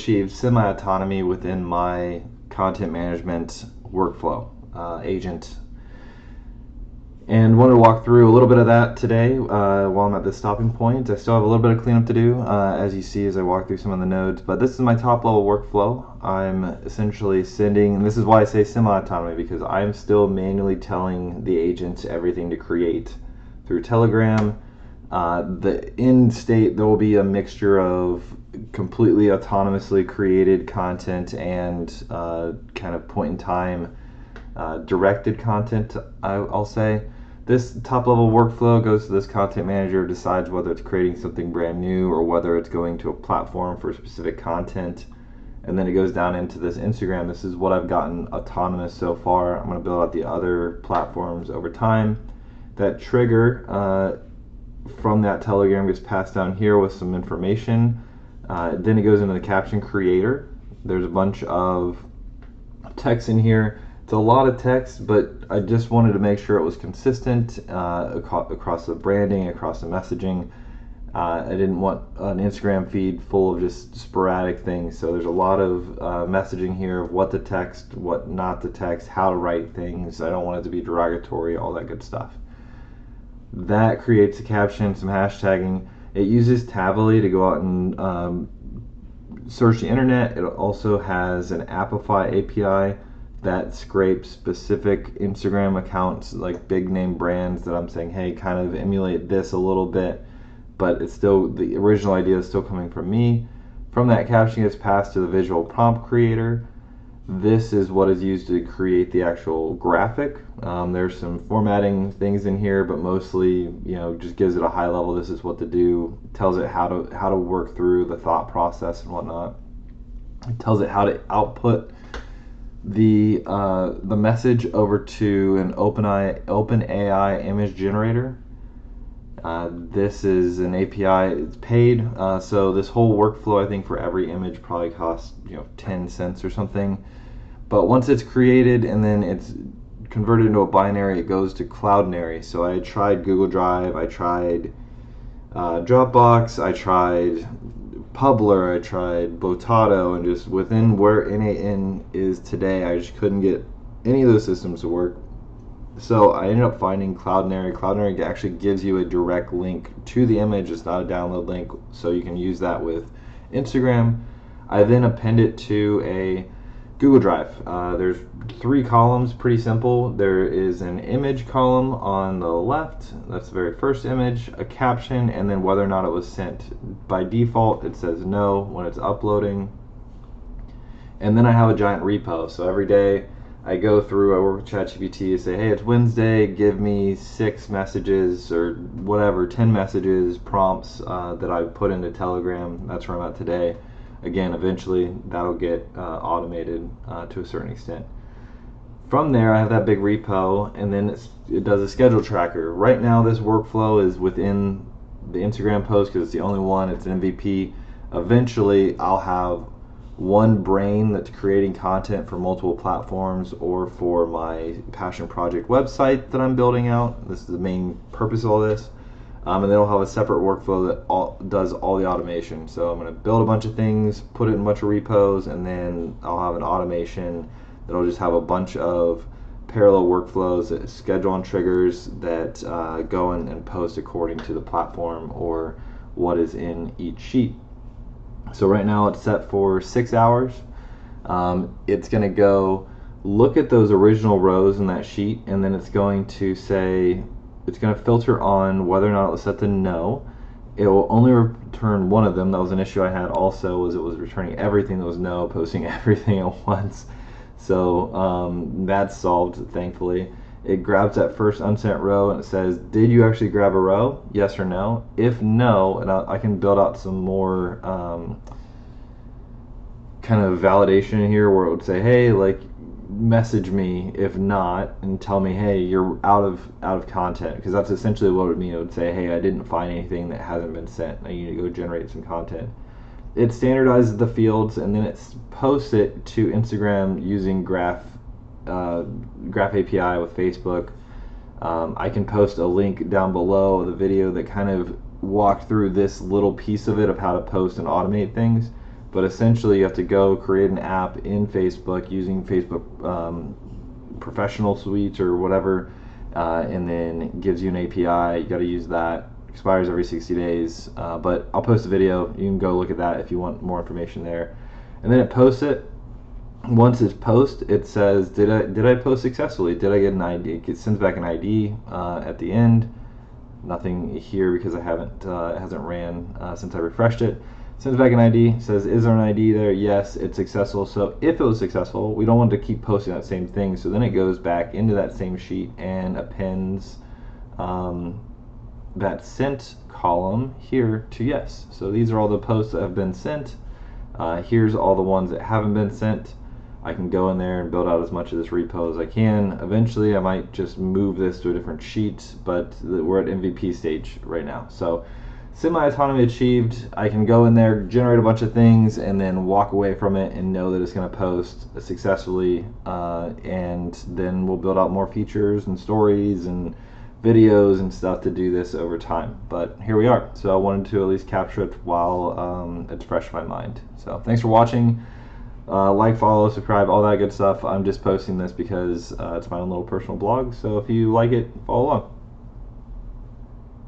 achieved semi-autonomy within my content management workflow agent, and wanted to walk through a little bit of that today while I'm at this stopping point. I still have a little bit of cleanup to do, as you see as I walk through some of the nodes, but this is my top level workflow. I'm essentially sending, and this is why I say semi-autonomy, because I'm still manually telling the agent everything to create through Telegram. The end state, there will be a mixture of completely autonomously created content and kind of point in time directed content, I'll say. This top level workflow goes to this content manager, decides whether it's creating something brand new or whether it's going to a platform for specific content, and then it goes down into this Instagram. This is what I've gotten autonomous so far. I'm going to build out the other platforms over time. That trigger from that Telegram gets passed down here with some information. Then it goes into the caption creator. There's a bunch of text in here. It's a lot of text, but I just wanted to make sure it was consistent across the branding, across the messaging. I didn't want an Instagram feed full of just sporadic things, so there's a lot of messaging here of what to text, what not to text, how to write things. I don't want it to be derogatory, all that good stuff. That creates a caption, some hashtagging. It uses Tably to go out and search the internet. It also has an Appify API that scrapes specific Instagram accounts, like big name brands that I'm saying, hey, kind of emulate this a little bit, but it's still, the original idea is still coming from me. From that, caption gets passed to the visual prompt creator. This is what is used to create the actual graphic. There's some formatting things in here, but mostly, just gives it a high level. This is what to do. Tells it how to work through the thought process and whatnot. It tells it how to output the message over to an OpenAI image generator. This is an API. It's paid, so this whole workflow, I think, for every image probably costs 10 cents or something. But once it's created and then it's converted into a binary, it goes to Cloudinary. So I tried Google Drive, I tried Dropbox, I tried Publer, I tried Blotato, and just within where N8N is today, I just couldn't get any of those systems to work. So I ended up finding Cloudinary. Cloudinary actually gives you a direct link to the image. It's not a download link, so you can use that with Instagram. I then append it to a Google Drive. There's 3 columns, pretty simple. There is an image column on the left. That's the very first image, a caption, and then whether or not it was sent. By default, it says no when it's uploading. And then I have a giant repo. So every day I go through, I work with ChatGPT, say, hey, it's Wednesday, give me 6 messages or whatever, 10 messages, prompts that I put into Telegram. That's where I'm at today. Again, eventually that'll get automated to a certain extent. From there, I have that big repo, and then it does a schedule tracker. Right now, this workflow is within the Instagram post because it's the only one. It's an MVP. Eventually, I'll have one brain that's creating content for multiple platforms or for my passion project website that I'm building out. This is the main purpose of all this. And then I'll have a separate workflow that does all the automation. So I'm going to build a bunch of things, put it in a bunch of repos, and then I'll have an automation that'll just have a bunch of parallel workflows that schedule on triggers that go in and post according to the platform or what is in each sheet. So right now it's set for 6 hours. It's going to go look at those original rows in that sheet, and then it's going to say, it's going to filter on whether or not it was set to no. It will only return one of them. That was an issue I had also, was it was returning everything that was no, posting everything at once. So that's solved, thankfully. It grabs that first unsent row and it says, did you actually grab a row? Yes or no? If no, and I can build out some more kind of validation here where it would say, hey, like, message me if not, and tell me, hey, you're out of content, because that's essentially what it would mean. It would say, hey, I didn't find anything that hasn't been sent. I need to go generate some content. It standardizes the fields and then it posts it to Instagram using Graph API with Facebook. I can post a link down below the video that kind of walked through this little piece of it of how to post and automate things. but essentially you have to go create an app in Facebook using Facebook Professional Suite or whatever, and then it gives you an API. You got to use that. Expires every 60 days, but I'll post a video. You can go look at that if you want more information there. And then it posts it. Once it's posted, it says, did I post successfully? Did I get an ID? It sends back an ID at the end. Nothing here because I haven't it hasn't ran since I refreshed it. Sends back an ID, says, is there an ID there? Yes, it's successful. So if it was successful, we don't want to keep posting that same thing. So then it goes back into that same sheet and appends that sent column here to yes. So these are all the posts that have been sent. Here's all the ones that haven't been sent. I can go in there and build out as much of this repo as I can. Eventually I might just move this to a different sheet, but we're at MVP stage right now. So semi-autonomy achieved. I can go in there, generate a bunch of things, and then walk away from it and know that it's going to post successfully, and then we'll build out more features and stories and videos and stuff to do this over time. But here we are. So I wanted to at least capture it while it's fresh in my mind. So thanks for watching. Like, follow, subscribe, all that good stuff. I'm just posting this because it's my own little personal blog. So if you like it, follow along.